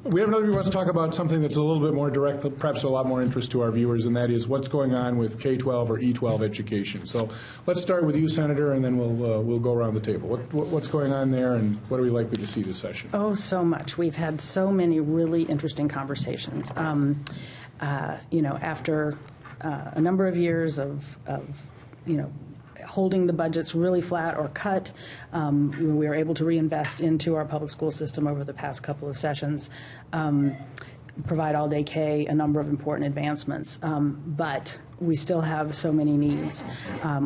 We have another who wants to talk about something that's a little bit more direct, but perhaps a lot more interest to our viewers, and that is what's going on with K-12 or E-12 education. So let's start with you, Senator, and then we'll go around the table. What's going on there, and what are we likely to see this session? Oh, so much. We've had so many really interesting conversations. After a number of years of holding the budgets really flat or cut. We were able to reinvest into our public school system over the past couple of sessions, provide all-day K, a number of important advancements. But we still have so many needs.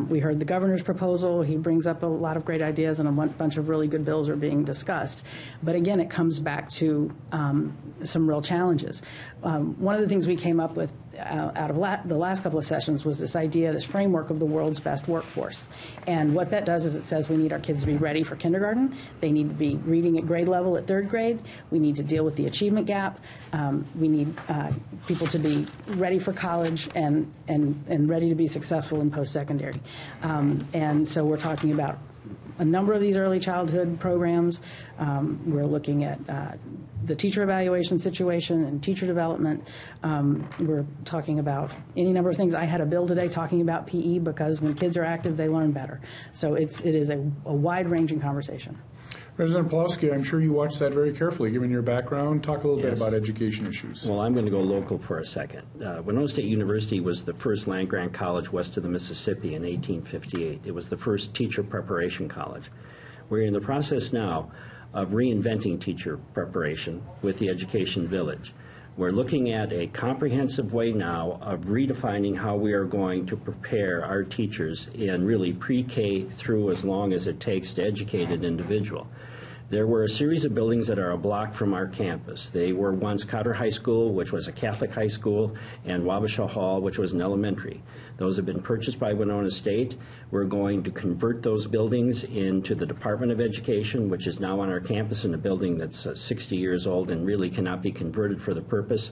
We heard the governor's proposal. He brings up a lot of great ideas, and a bunch of really good bills are being discussed. But again, it comes back to some real challenges. One of the things we came up with out of the last couple of sessions was this idea, this framework of the world's best workforce. And what that does is it says we need our kids to be ready for kindergarten. They need to be reading at grade level at third grade. We need to deal with the achievement gap. We need people to be ready for college and ready to be successful in post-secondary. And so we're talking about a number of these early childhood programs. We're looking at the teacher evaluation situation and teacher development. We're talking about any number of things. I had a bill today talking about PE because when kids are active, they learn better. So it is a wide-ranging conversation. President Pawlowski, I'm sure you watched that very carefully, given your background. Talk a little bit about education issues. Well, I'm going to go local for a second. Winona State University was the first land-grant college west of the Mississippi in 1858. It was the first teacher preparation college. We're in the process now of reinventing teacher preparation with the Education Village. We're looking at a comprehensive way now of redefining how we are going to prepare our teachers in really pre-K through as long as it takes to educate an individual. There were a series of buildings that are a block from our campus. They were once Cotter High School, which was a Catholic high school, and Wabasha Hall, which was an elementary. Those have been purchased by Winona State. We're going to convert those buildings into the Department of Education, which is now on our campus in a building that's 60 years old and really cannot be converted for the purpose.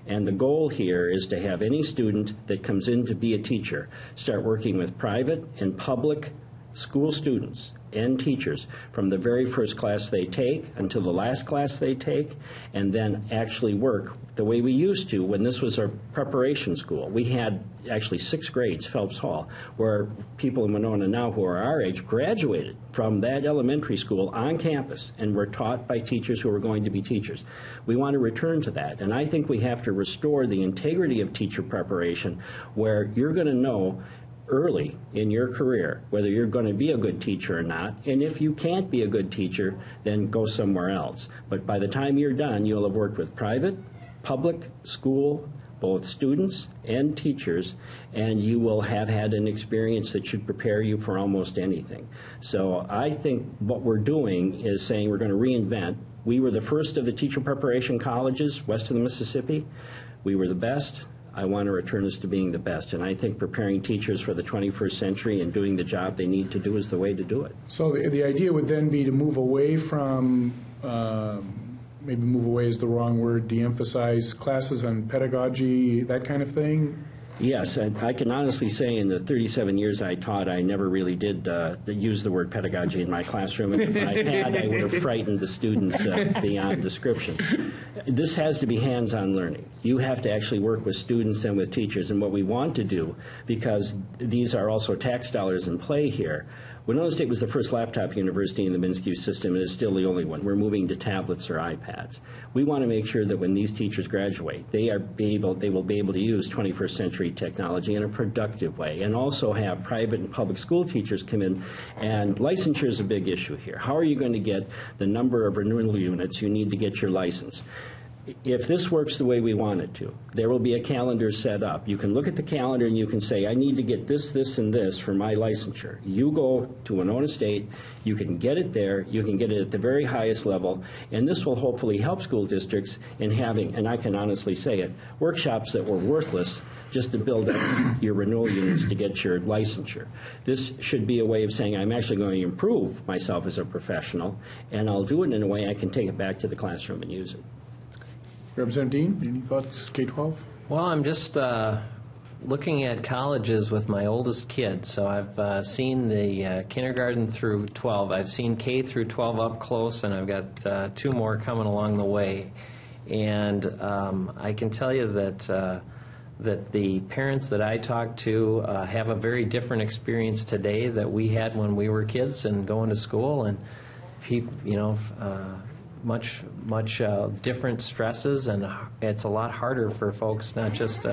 And the goal here is to have any student that comes in to be a teacher start working with private and public school students and teachers from the very first class they take until the last class they take, and then actually work the way we used to when this was our preparation school. We had actually 6 grades, Phelps Hall, where people in Winona now who are our age graduated from that elementary school on campus and were taught by teachers who were going to be teachers. We want to return to that, and I think we have to restore the integrity of teacher preparation where you're going to know early in your career whether you're going to be a good teacher or not, and if you can't be a good teacher, then go somewhere else. But by the time you're done, you'll have worked with private, public school, both students and teachers, and you will have had an experience that should prepare you for almost anything. So I think what we're doing is saying we're going to reinvent. We were the first of the teacher preparation colleges west of the Mississippi. We were the best. I want to return us to being the best, and I think preparing teachers for the 21st century and doing the job they need to do is the way to do it. So the idea would then be to move away from, maybe move away is the wrong word, de-emphasize classes on pedagogy, that kind of thing? Yes, and I can honestly say in the 37 years I taught, I never really did use the word pedagogy in my classroom. And if I had, I would have frightened the students beyond description. This has to be hands-on learning. You have to actually work with students and with teachers. And what we want to do, because these are also tax dollars in play here, Winona State was the first laptop university in the MnSCU system and is still the only one. We're moving to tablets or iPads. We want to make sure that when these teachers graduate, they will be able to use 21st century technology in a productive way, and also have private and public school teachers come in. And licensure is a big issue here. How are you going to get the number of renewal units you need to get your license? If this works the way we want it to, there will be a calendar set up. You can look at the calendar and you can say, I need to get this, this, and this for my licensure. You go to Winona State, you can get it there, you can get it at the very highest level, and this will hopefully help school districts in having, and I can honestly say it, workshops that were worthless just to build up your renewal units to get your licensure. This should be a way of saying, I'm actually going to improve myself as a professional, and I'll do it in a way I can take it back to the classroom and use it. Representative Dean, any thoughts, K-12? Well, I'm just looking at colleges with my oldest kid. So I've seen the kindergarten through 12. I've seen K through 12 up close, and I've got 2 more coming along the way. And I can tell you that that the parents that I talk to have a very different experience today that we had when we were kids and going to school, and much different stresses, and it's a lot harder for folks, not just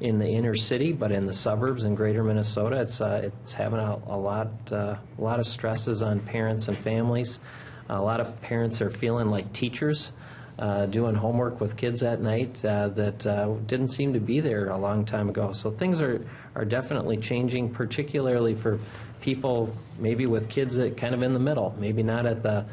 in the inner city, but in the suburbs in greater Minnesota. It's having a lot of stresses on parents and families. A lot of parents are feeling like teachers, doing homework with kids at night that didn't seem to be there a long time ago. So things are definitely changing, particularly for people maybe with kids that kind of in the middle, maybe not at the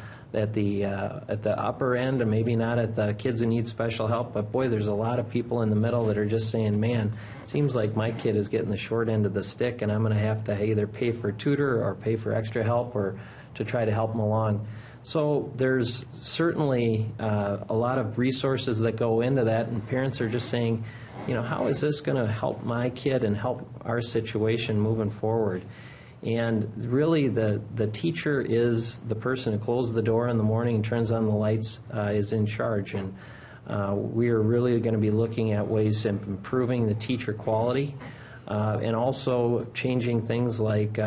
upper end, and maybe not at the kids who need special help. But boy, there's a lot of people in the middle that are just saying, man, it seems like my kid is getting the short end of the stick, and I'm going to have to either pay for tutor or pay for extra help or to try to help them along. So there's certainly a lot of resources that go into that, and parents are just saying, how is this going to help my kid and help our situation moving forward? And really, the teacher is the person who closes the door in the morning and turns on the lights, is in charge. And we are really going to be looking at ways of improving the teacher quality, and also changing things like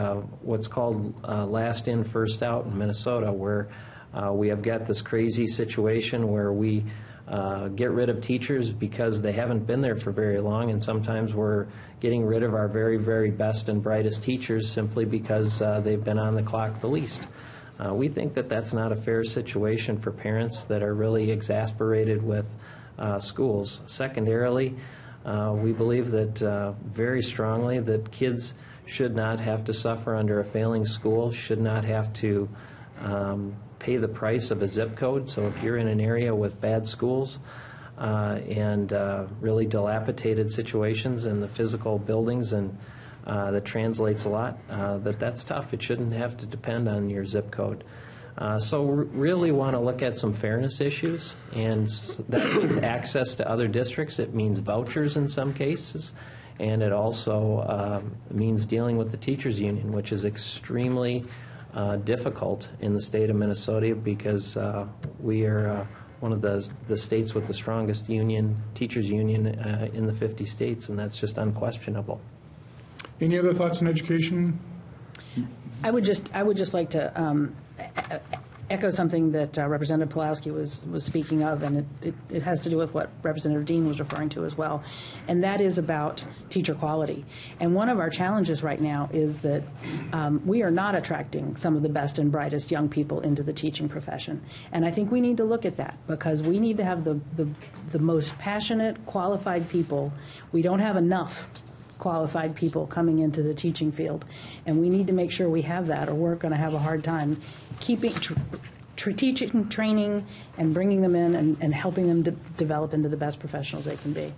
what's called last in, first out in Minnesota, where we have got this crazy situation where we get rid of teachers because they haven't been there for very long, and sometimes we're getting rid of our very, very best and brightest teachers simply because they've been on the clock the least. We think that that's not a fair situation for parents that are really exasperated with schools. Secondarily, we believe that very strongly that kids should not have to suffer under a failing school, should not have to pay the price of a zip code. So if you're in an area with bad schools and really dilapidated situations in the physical buildings, and that translates a lot, that's tough. It shouldn't have to depend on your zip code. So really want to look at some fairness issues, and that means access to other districts. It means vouchers in some cases, and it also means dealing with the teachers union, which is extremely difficult in the state of Minnesota because we are one of the states with the strongest teachers union in the 50 states, and that's just unquestionable. Any other thoughts on education? I would just like to echo something that Representative Pulowski was speaking of, and it has to do with what Representative Dean was referring to as well, and that is about teacher quality. And one of our challenges right now is that we are not attracting some of the best and brightest young people into the teaching profession. And I think we need to look at that, because we need to have the most passionate, qualified people. We don't have enough qualified people coming into the teaching field, and we need to make sure we have that, or we're going to have a hard time keeping teaching, training, and bringing them in and helping them develop into the best professionals they can be.